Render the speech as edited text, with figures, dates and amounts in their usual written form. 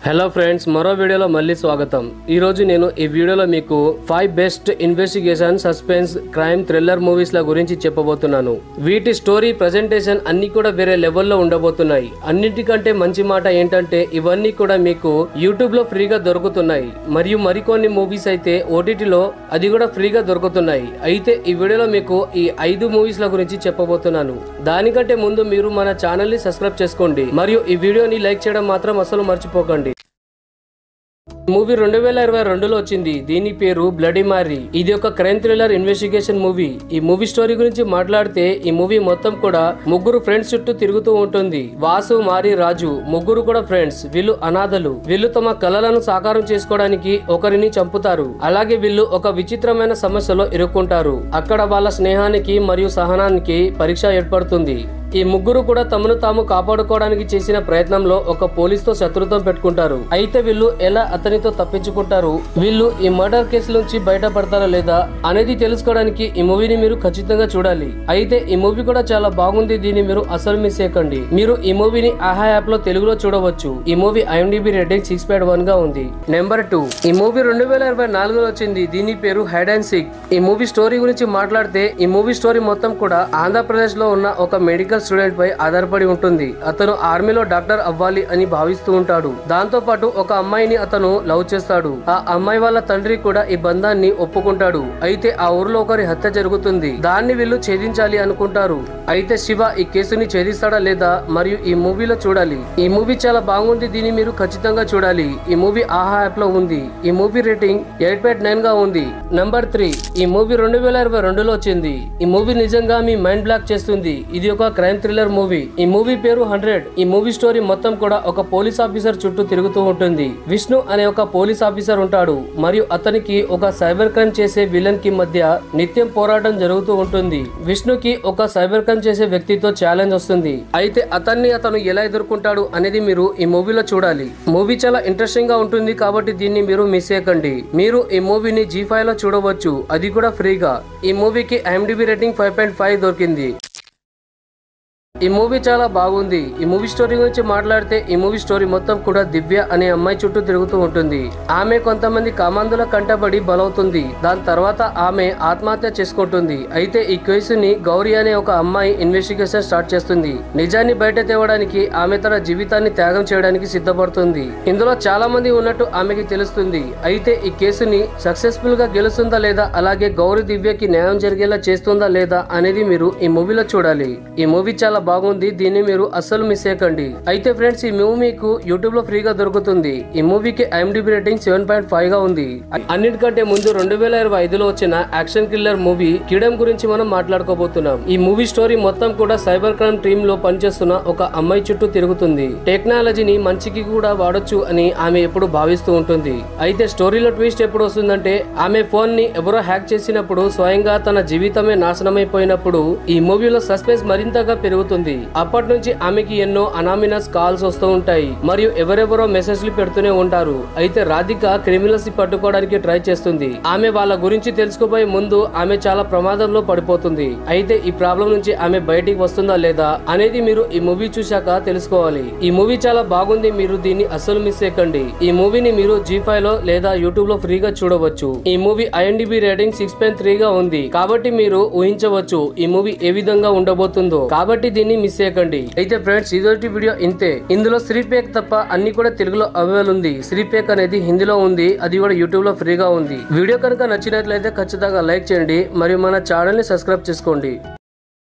Hello friends, మరో వీడియోలో మళ్ళీ స్వాగతం. ఈ రోజు నేను ఈ వీడియోలో మీకు 5 best investigation, suspense, crime, thriller movies ల గురించి చెప్పబోతున్నాను. వీటి స్టోరీ, ప్రెజెంటేషన్ అన్ని కూడా వేరే లెవెల్లో ఉండబోతున్నాయి. అన్నిటికంటే మంచి మాట ఏంటంటే ఇవన్నీ కూడా మీకు యూట్యూబ్ లో ఫ్రీగా దొరుకుతున్నాయి. మరియు మరికొన్ని మూవీస్ అయితే ఓటీటీలో అది కూడా ఫ్రీగా దొరుకుతున్నాయి. అయితే ఈ వీడియోలో మీకు ఈ 5 మూవీస్ ల గురించి చెప్పబోతున్నాను. దానికంటే ముందు మీరు మన ఛానల్ ని సబ్స్క్రైబ్ చేసుకోండి మరియు ఈ వీడియోని లైక్ చేయడం మాత్రం అసలు మర్చిపోకండి. మూవీ 2022లో వచ్చింది. దీని పేరు బ్లడీ మారీ. ఇది ఒక క్రైమ్ థ్రిల్లర్ ఇన్వెస్టిగేషన్ మూవీ. ఈ మూవీ స్టోరీ గురించి మాట్లాడితే ఈ మూవీ మొత్తం కూడా ముగ్గురు ఫ్రెండ్స్ చుట్టూ తిరుగుతూ ఉంటుంది. వాసు, మారి, రాజు ముగ్గురు కూడా ఫ్రెండ్స్. వీళ్ళు అనాథలు. వీళ్ళు తమ కలలను సాకారం చేసుకోవడానికి ఒకరిని చంపుతారు. అలాగే వీళ్ళు ఒక విచిత్రమైన సమస్యలో ఇరుక్కుంటారు. అక్కడ వాళ్ళ స్నేహానికి మరియు సహనానికి పరీక్ష ఏర్పడుతుంది. ఈ ముగ్గురు కూడా తమను తాము కాపాడుకోవడానికి చేసిన ప్రయత్నంలో ఒక పోలీస్ తో శత్రుత్వం పెట్టుకుంటారు. అయితే వీళ్ళు ఎలా అతనితో తప్పించుకుంటారు, వీళ్ళు ఈ మర్డర్ కేసు నుంచి బయటపడతారా లేదా అనేది తెలుసుకోవడానికి ఈ మూవీని మీరు ఖచ్చితంగా చూడాలి. అయితే ఈ మూవీ కూడా చాలా బాగుంది. దీన్ని మీరు అసలు మిస్ చేయకండి. మీరు ఈ మూవీని ఆహా యాప్ లో తెలుగులో చూడవచ్చు. ఈ మూవీ IMDb రేటింగ్ 6.1 గా ఉంది. నెంబర్ 2, ఈ మూవీ 2024లో వచ్చింది. దీని పేరు హైడ్ అండ్ సీక్. ఈ మూవీ స్టోరీ గురించి మాట్లాడితే ఈ మూవీ స్టోరీ మొత్తం కూడా ఆంధ్రప్రదేశ్ లో ఉన్న ఒక మెడికల్ స్టూడెంట్ పై ఆధారపడి ఉంటుంది. అతను ఆర్మీలో డాక్టర్ అవ్వాలి అని భావిస్తూ ఉంటాడు. దాంతో పాటు ఒక అమ్మాయిని అతను లవ్ చేస్తాడు. ఆ అమ్మాయి వాళ్ళ తండ్రి కూడా ఈ బంధాన్ని ఒప్పుకుంటాడు. అయితే ఆ ఊర్లో ఒకరి హత్య జరుగుతుంది. దాన్ని వీళ్ళు ఛేదించాలి అనుకుంటారు. అయితే శివ ఈ కేసుని ఛేదిస్తాడా లేదా మరియు ఈ మూవీలో చూడాలి. ఈ మూవీ చాలా బాగుంది. దీన్ని మీరు ఖచ్చితంగా చూడాలి. ఈ మూవీ ఆహా యాప్ లో ఉంది. ఈ మూవీ రేటింగ్ 8.9 గా ఉంది. నంబర్ 3, ఈ మూవీ 2022లో వచ్చింది. ఈ మూవీ నిజంగా మీ మైండ్ బ్లాక్ చేస్తుంది. ఇది ఒక క్రైమ్ థ్రిల్లర్ మూవీ. ఈ మూవీ పేరు 100. ఈ మూవీ స్టోరీ మొత్తం కూడా ఒక పోలీస్ ఆఫీసర్ చుట్టూ తిరుగుతూ ఉంటుంది. విష్ణు అనే ఒక పోలీస్ ఆఫీసర్ ఉంటాడు మరియు అతనికి ఒక సైబర్ క్రైమ్ చేసే విలన్ కి మధ్య నిత్యం పోరాటం జరుగుతూ ఉంటుంది. విష్ణుకి ఒక సైబర్ క్రైమ్ చేసే వ్యక్తితో ఛాలెంజ్ వస్తుంది. అయితే అతను ఎలా ఎదుర్కొంటాడు అనేది మీరు ఈ మూవీలో చూడాలి. మూవీ చాలా ఇంట్రెస్టింగ్ గా ఉంటుంది కాబట్టి దీన్ని మీరు మిస్ చేయకండి. మీరు ఈ మూవీని G5 లో చూడవచ్చు, అది కూడా ఫ్రీగా. ఈ మూవీకి IMDb రేటింగ్ 5.5 దొరికింది. ఈ మూవీ చాలా బాగుంది. ఈ మూవీ స్టోరీ గురించి మాట్లాడితే ఈ మూవీ స్టోరీ మొత్తం కూడా దివ్య అనే అమ్మాయి చుట్టూ తిరుగుతూ ఉంటుంది. ఆమె కొంతమంది కామాంధుల కంటబడి బలవుతుంది. దాని తర్వాత ఆమె ఆత్మహత్య చేసుకుంటుంది. అయితే ఈ కేసుని గౌరీ అనే ఒక అమ్మాయి ఇన్వెస్టిగేషన్ స్టార్ట్ చేస్తుంది. నిజాన్ని బయట తేవడానికి ఆమె తన జీవితాన్ని త్యాగం చేయడానికి సిద్ధపడుతుంది. ఇందులో చాలా మంది ఉన్నట్టు ఆమెకి తెలుస్తుంది. అయితే ఈ కేసుని సక్సెస్ఫుల్ గా గెలుస్తుందా లేదా, అలాగే గౌరీ దివ్యకి న్యాయం జరిగేలా చేస్తుందా లేదా అనేది మీరు ఈ మూవీలో చూడాలి. ఈ మూవీ చాలా బాగుంది. దీన్ని మీరు అస్సలు మిస్ చేయకండి. అయితే ఫ్రెండ్స్, ఈ మూవీ మీకు యూట్యూబ్ లో ఫ్రీగా దొరుకుతుంది. ఈ మూవీకి IMDb రేటింగ్ 7.5 గా ఉంది. అన్నిటికంటే ముందు 2025లో వచ్చిన యాక్షన్ థ్రిల్లర్ మూవీ కిడమ్ గురించి మనం మాట్లాడుకోబోతున్నాం. ఈ మూవీ స్టోరీ మొత్తం కూడా సైబర్ క్రైమ్ టీమ్ లో పనిచేస్తున్న ఒక అమ్మాయి చుట్టూ తిరుగుతుంది. టెక్నాలజీని మంచికి కూడా వాడొచ్చు అని ఆమె ఎప్పుడు భావిస్తూ ఉంటుంది. అయితే స్టోరీలో ట్విస్ట్ ఎప్పుడు వస్తుందంటే ఆమె ఫోన్ ని ఎవరో హ్యాక్ చేసినప్పుడు, స్వయంగా తన జీవితమే నాశనమైపోయినప్పుడు ఈ మూవీలో సస్పెన్స్ మరింతగా పెరుగుతుంది. అప్పటి నుంచి ఆమెకి ఎన్నో అనామినస్ కాల్స్ వస్తూ ఉంటాయి మరియు ఎవరెవరో మెసేజ్లు పెడుతూనే ఉంటారు. అయితే రాధిక క్రిమినల్స్ ని పట్టుకోవడానికి ట్రై చేస్తుంది. ఆమె వాళ్ళ గురించి తెలుసుకోబోయే ముందు ఆమె చాలా ప్రమాదంలో పడిపోతుంది. అయితే ఈ ప్రాబ్లం నుంచి ఆమె బయటికి వస్తుందా లేదా అనేది మీరు ఈ మూవీ చూశాక తెలుసుకోవాలి. ఈ మూవీ చాలా బాగుంది. మీరు దీన్ని అస్సలు మిస్ చేయకండి. ఈ మూవీని మీరు G5 లో లేదా యూట్యూబ్ లో ఫ్రీగా చూడవచ్చు. ఈ మూవీ IMDb రేటింగ్ 6.3 గా ఉంది కాబట్టి మీరు ఊహించవచ్చు ఈ మూవీ ఏ విధంగా ఉండబోతుందో. కాబట్టి దీన్ని మిస్ చేయకండి. అయితే ఫ్రెండ్స్, ఇదొకటి వీడియో ఇంతే. ఇందులో శ్రీపేక్ తప్ప అన్ని కూడా తెలుగులో అవైలబుల్ ఉంది. శ్రీపేక్ అనేది హిందీలో ఉంది, అది కూడా యూట్యూబ్ లో ఫ్రీగా ఉంది. వీడియో కనుక నచ్చినట్లయితే ఖచ్చితంగా లైక్ చేయండి మరియు మన ఛానల్ ని సబ్స్క్రైబ్ చేసుకోండి.